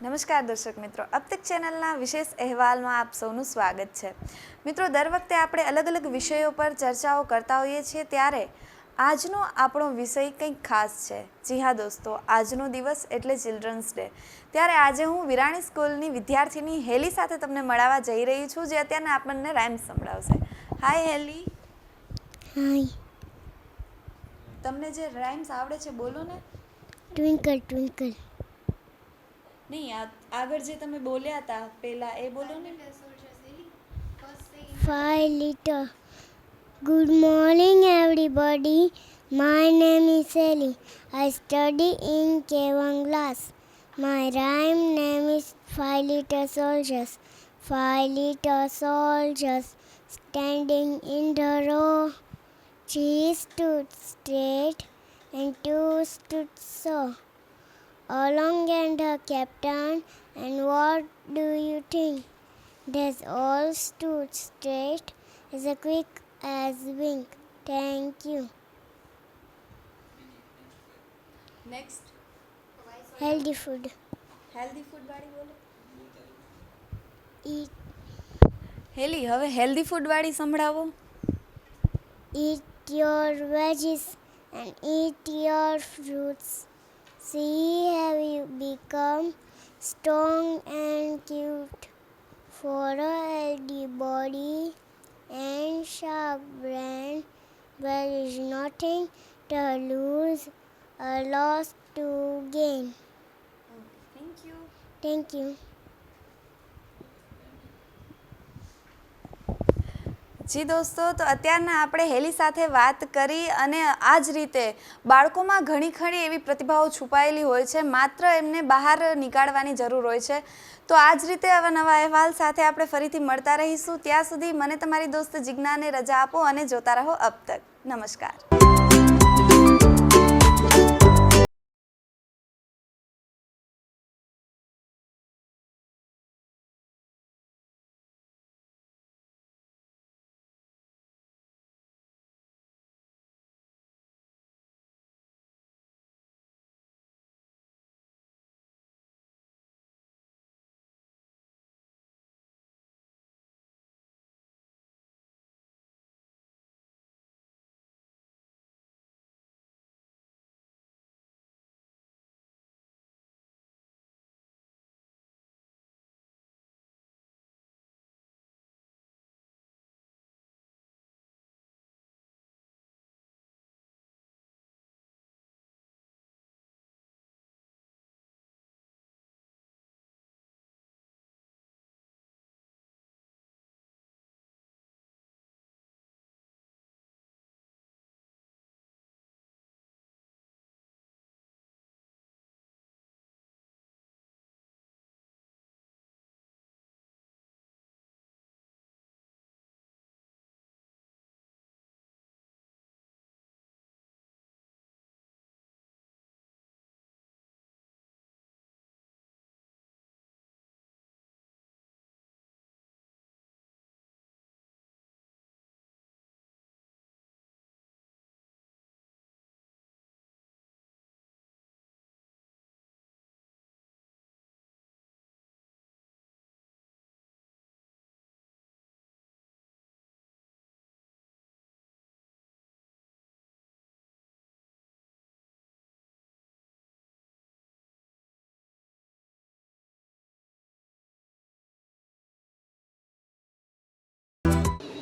નમસ્કાર દર્શક મિત્રો, अब तक ચેનલના વિશેષ અહેવાલમાં આપ સૌનું સ્વાગત છે। મિત્રો, દર વખતે આપણે અલગ અલગ વિષયો પર ચર્ચાઓ કરતા હોઈએ છીએ, ત્યારે આજનો આપણો વિષય કંઈક ખાસ છે। જી હા દોસ્તો, આજનો દિવસ એટલે ચિલ્ડ્રન્સ ડે। ત્યારે આજે હું વિરાણી સ્કૂલની વિદ્યાર્થીની હેલી સાથે તમને મળવા જઈ રહી છું, જે અત્યારે આપણને રાઇમ્સ સંભળાવશે। હાય હેલી। હાય। તમને જે રાઇમ્સ આવડે છે બોલો ને। ટ્વિંકલ ટ્વિંકલ નહીં, આગળ જે તમે બોલ્યા હતા પહેલા એ બોલો ને। 5 liter. Good morning, everybody. My name is Ellie. I study in K1 class. My rhyme name is 5 liter soldiers. 5 liter soldiers standing in the row. 3 stood straight and 2 stood so. Along and the captain, and what do you think? They all stood straight as quick as wink. Thank you. Next Healthy food. Healthy food વાળી બોલો। Eat હેલી, હવે healthy food વાળી સંભળાવો। your veggies and eat your fruits. See how you become strong and cute. For a healthy body and sharp brain, there is nothing to lose, a loss to gain. Thank you. Thank you. જી દોસ્તો, તો અત્યારના આપણે હેલી સાથે વાત કરી, અને આ જ રીતે બાળકોમાં ઘણી ખરી એવી પ્રતિભાઓ છુપાયેલી હોય છે, માત્ર એમને બહાર નીકાળવાની જરૂર હોય છે। તો આ જ રીતે આવા નવા અહેવાલ સાથે આપણે ફરીથી મળતા રહીશું। ત્યાં સુધી મને તમારી દોસ્ત જિજ્ઞાને રજા આપો અને જોતા રહો અબ તક। નમસ્કાર।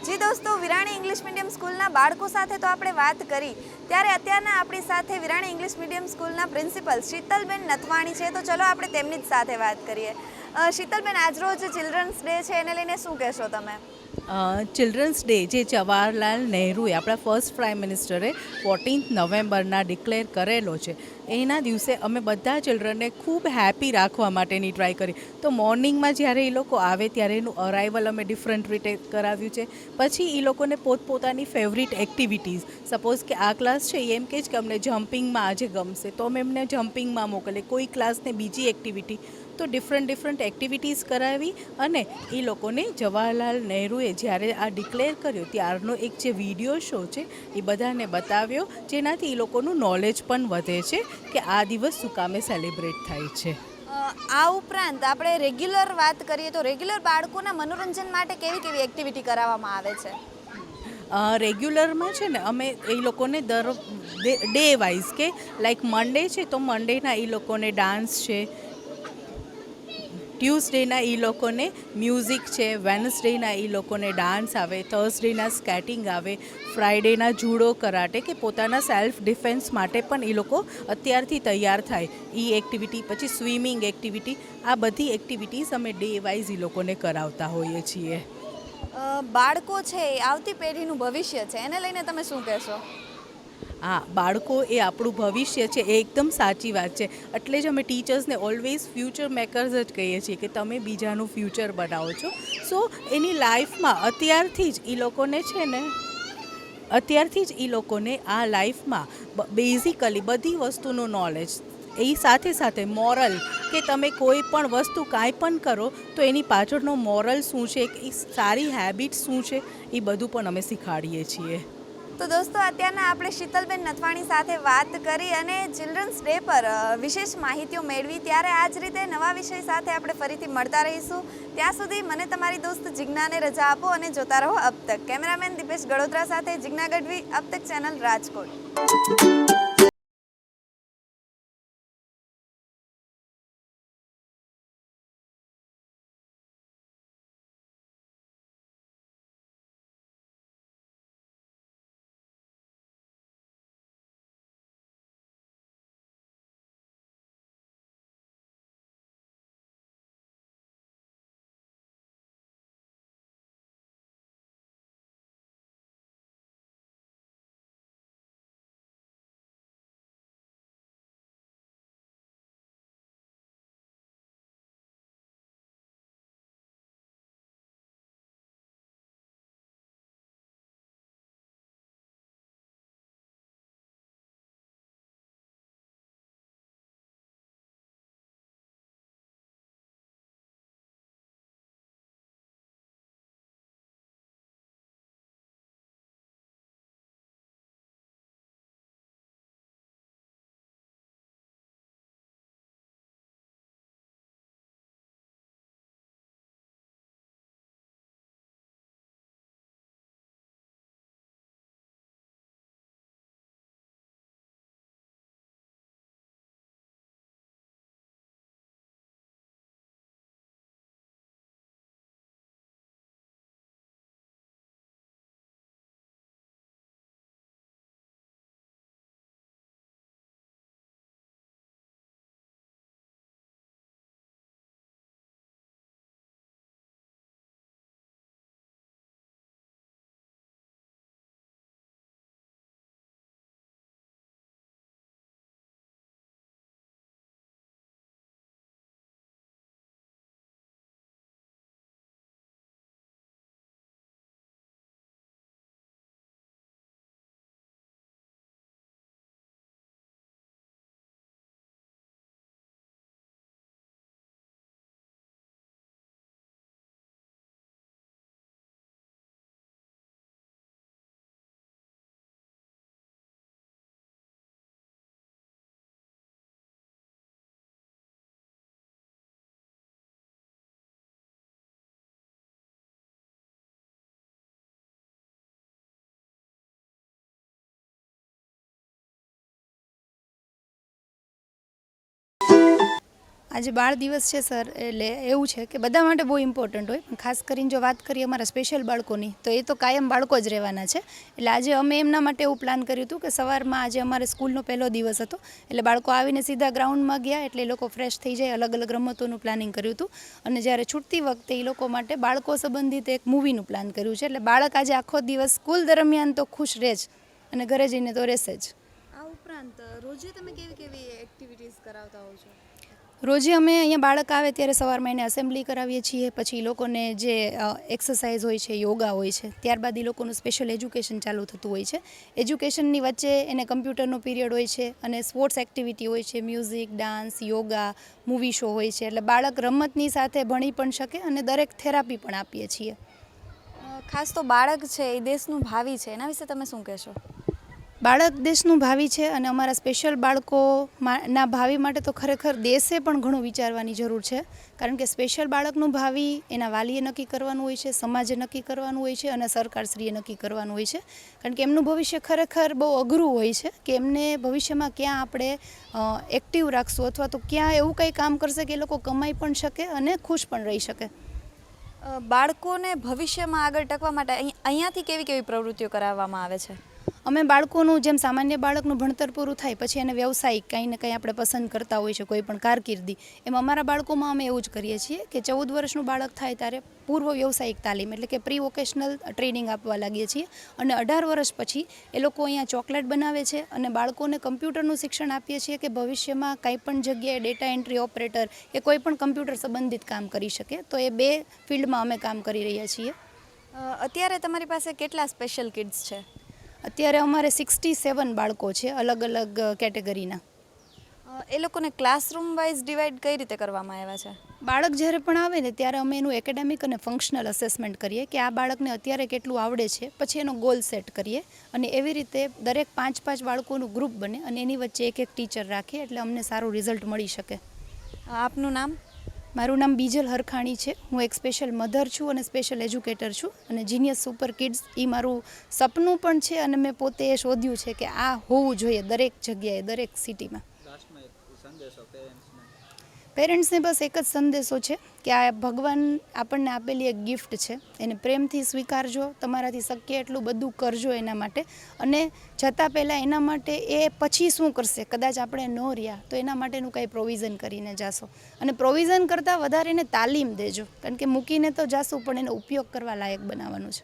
જી દોસ્તો, વિરાણી ઇંગ્લિશ મીડિયમ સ્કૂલના બાળકો સાથે તો આપણે વાત કરી, ત્યારે અત્યારના આપણી સાથે વિરાણી ઇંગ્લિશ મીડિયમ સ્કૂલના પ્રિન્સિપલ શીતલબેન નથવાણી છે। તો ચલો આપણે તેમની જ સાથે વાત કરીએ। શીતલબેન, આજરોજ ચિલ્ડ્રન્સ ડે છે, એને લઈને શું કહેશો તમે? ચિલ્ડ્રન્સ ડે જે જવાહરલાલ નહેરુએ આપણા ફર્સ્ટ પ્રાઇમ મિનિસ્ટરે 14 નવેમ્બરના ડિક્લેર કરેલો છે, એના દિવસે અમે બધા ચિલ્ડ્રનને ખૂબ હેપી રાખવા માટેની ટ્રાય કરી। તો મોર્નિંગમાં જ્યારે એ લોકો આવે ત્યારે એનું અરાઇવલ અમે ડિફરન્ટ રીતે કરાવ્યું છે। પછી એ લોકોને પોતપોતાની ફેવરિટ એક્ટિવિટીઝ, સપોઝ કે આ ક્લાસ છે એમ કહે છે કે અમને જમ્પિંગમાં આજે ગમશે, તો અમે એમને જમ્પિંગમાં મોકલીએ। કોઈ ક્લાસને બીજી એક્ટિવિટી, તો ડિફરન્ટ એક્ટિવિટીઝ કરાવી અને એ લોકોને જવાહરલાલ નહેરુએ જ્યારે આ ડિક્લેર કર્યો ત્યારનો એક જે વિડીયો શો છે એ બધાને બતાવ્યો, જેનાથી એ લોકોનું નોલેજ પણ વધે છે કે આ દિવસ શું કામે સેલિબ્રેટ થાય છે। આ ઉપરાંત આપણે રેગ્યુલર વાત કરીએ તો રેગ્યુલર બાળકોના મનોરંજન માટે કેવી કેવી એક્ટિવિટી કરાવવામાં આવે છે? રેગ્યુલરમાં છે ને અમે એ લોકોને ડે વાઇઝ કે લાઈક મંડે છે તો મંડેના એ લોકોને ડાન્સ છે, ટ્યુઝડેના એ લોકોને મ્યુઝિક છે, વેનસડેના એ લોકોને ડાન્સ આવે, થર્સડેના સ્કેટિંગ આવે, ફ્રાઈડેના જુડો કરાટે કે પોતાના સેલ્ફ ડિફેન્સ માટે પણ એ લોકો અત્યારથી તૈયાર થાય એ એક્ટિવિટી, પછી સ્વિમિંગ એક્ટિવિટી, આ બધી એક્ટિવિટીઝ અમે ડે વાઇઝ એ લોકોને કરાવતા હોઈએ છીએ. બાળકો છે એ આવતી પેઢીનું ભવિષ્ય છે, એને લઈને તમે શું કહેશો? હા, બાળકો એ આપણું ભવિષ્ય છે, એ એકદમ સાચી વાત છે. એટલે જ અમે ટીચર્સને ઓલવેઝ ફ્યુચર મેકર્સ જ કહીએ છીએ કે તમે બીજાનું ફ્યુચર બનાવો છો. સો એની લાઈફમાં અત્યારથી જ એ લોકોને આ લાઈફમાં બેઝિકલી બધી વસ્તુનું નોલેજ, એ સાથે સાથે મોરલ કે તમે કોઈ પણ વસ્તુ કાંઈ પણ કરો તો એની પાછળનો મોરલ શું છે, એ સારી હેબિટ શું છે, એ બધું પણ અમે શીખવાડીએ છીએ. તો દોસ્તો, અત્યારના આપણે શીતલબેન નથવાણી સાથે વાત કરી અને ચિલ્ડ્રન્સ ડે પર વિશેષ માહિતીઓ મેળવી. ત્યારે આ જ રીતે નવા વિષય સાથે આપણે ફરીથી મળતા રહીશું. ત્યાં સુધી મને તમારી દોસ્ત જિજ્ઞાને રજા આપો અને જોતા રહો અબ તક. કેમેરામેન દીપેશ ગડોદરા સાથે જિજ્ઞા ગઢવી, અબ તક ચેનલ, રાજકોટ. આજે બાળ દિવસ છે સર, એટલે એવું છે કે બધા માટે બહુ ઇમ્પોર્ટન્ટ હોય, પણ ખાસ કરીને જો વાત કરીએ અમારા સ્પેશિયલ બાળકોની તો એ તો કાયમ બાળકો જ રહેવાના છે. એટલે આજે અમે એમના માટે એવું પ્લાન કર્યું હતું કે સવારમાં આજે અમારે સ્કૂલનો પહેલો દિવસ હતો, એટલે બાળકો આવીને સીધા ગ્રાઉન્ડમાં ગયા એટલે એ લોકો ફ્રેશ થઈ જાય. અલગ અલગ રમતોનું પ્લાનિંગ કર્યું હતું અને જ્યારે છૂટતી વખતે એ લોકો માટે બાળકો સંબંધિત એક મૂવીનું પ્લાન કર્યું છે. એટલે બાળક આજે આખો દિવસ સ્કૂલ દરમિયાન તો ખુશ રહે જ અને ઘરે જઈને તો રહેશે જ. આ ઉપરાંત રોજે તમે કેવી કેવી એક્ટિવિટીઝ કરાવતા હો છો? રોજે અમે અહીંયા બાળક આવે ત્યારે સવારમાં એને એસેમ્બલી કરાવીએ છીએ, પછી લોકોને જે એક્સરસાઇઝ હોય છે, યોગા હોય છે, ત્યારબાદ એ લોકોનું સ્પેશિયલ એજ્યુકેશન ચાલુ થતું હોય છે. એજ્યુકેશનની વચ્ચે એને કમ્પ્યુટરનો પીરિયડ હોય છે અને સ્પોર્ટ્સ એક્ટિવિટી હોય છે, music, dance, yoga, movie show હોય છે. એટલે બાળક રમતની સાથે ભણી પણ શકે અને દરેક થેરાપી પણ આપીએ છીએ. ખાસ તો બાળક છે એ દેશનું ભાવિ છે, એના વિશે તમે શું કહેશો? બાળક દેશનું ભાવિ છે અને અમારા સ્પેશિયલ બાળકોના ભાવિ માટે તો ખરેખર દેશે પણ ઘણું વિચારવાની જરૂર છે, કારણ કે સ્પેશિયલ બાળકનું ભાવિ એના વાલીએ નક્કી કરવાનું હોય છે, સમાજે નક્કી કરવાનું હોય છે અને સરકારશ્રીએ નક્કી કરવાનું હોય છે, કારણ કે એમનું ભવિષ્ય ખરેખર બહુ અઘરું હોય છે કે એમને ભવિષ્યમાં ક્યાં આપણે એક્ટિવ રાખશું અથવા તો ક્યાં એવું કંઈ કામ કરશે કે એ લોકો કમાઈ પણ શકે અને ખુશ પણ રહી શકે. બાળકોને ભવિષ્યમાં આગળ ટકવા માટે અહીંયાથી કેવી કેવી પ્રવૃત્તિઓ કરાવવામાં આવે છે? અમે બાળકોનું જેમ સામાન્ય બાળકનું ભણતર પૂરું થાય પછી એને વ્યવસાયિક કંઈ ને કંઈ આપણે પસંદ કરતા હોઈએ છીએ, કોઈ પણ કારકિર્દી, એમ અમારા બાળકોમાં અમે એવું જ કરીએ છીએ કે 14 વર્ષનું બાળક થાય ત્યારે પૂર્વ વ્યવસાયિક તાલીમ એટલે કે પ્રી વોકેશનલ ટ્રેનિંગ આપવા લાગીએ છીએ અને 18 વર્ષ પછી એ લોકો અહીંયા ચોકલેટ બનાવે છે અને બાળકોને કમ્પ્યુટરનું શિક્ષણ આપીએ છીએ કે ભવિષ્યમાં કંઈ પણ જગ્યાએ ડેટા એન્ટ્રી ઓપરેટર કે કોઈ પણ કમ્પ્યુટર સંબંધિત કામ કરી શકે. તો એ 2 ફિલ્ડમાં અમે કામ કરી રહ્યા છીએ. અત્યારે તમારી પાસે કેટલા સ્પેશિયલ કિડ્સ છે? અત્યારે અમારે 67 બાળકો છે અલગ અલગ કેટેગરીના. એ લોકોને ક્લાસરૂમ વાઇઝ ડિવાઈડ કઈ રીતે કરવામાં આવ્યા છે? બાળક જ્યારે પણ આવે ને ત્યારે અમે એનું એકેડેમિક અને ફંક્શનલ અસેસમેન્ટ કરીએ કે આ બાળકને અત્યારે કેટલું આવડે છે, પછી એનો ગોલ સેટ કરીએ અને એવી રીતે દરેક 5-5 બાળકોનું ગ્રુપ બને અને એની વચ્ચે એક ટીચર રાખીએ એટલે અમને સારું રિઝલ્ટ મળી શકે. આપનું નામ? મારું નામ બીજલ હરખાણી છે. હું એક સ્પેશિયલ મધર છું અને સ્પેશિયલ એજ્યુકેટર છું અને જીનિયસ સુપર કિડ્સ એ મારું સપનું પણ છે અને મેં પોતે એ શોધ્યું છે કે આ હોવું જોઈએ દરેક જગ્યાએ, દરેક સિટીમાં. પેરેન્ટ્સને બસ એક જ સંદેશો છે કે આ ભગવાન આપણને આપેલી એક ગિફ્ટ છે, એને પ્રેમથી સ્વીકારજો, તમારાથી શક્ય એટલું બધું કરજો એના માટે અને જતાં પહેલાં એના માટે એ પછી શું કરશે કદાચ આપણે ન રહ્યા તો એના માટેનું કંઈ પ્રોવિઝન કરીને જાશો અને પ્રોવિઝન કરતાં વધારે એને તાલીમ દેજો, કારણ કે મૂકીને તો જાશું પણ એનો ઉપયોગ કરવા લાયક બનાવવાનું છે.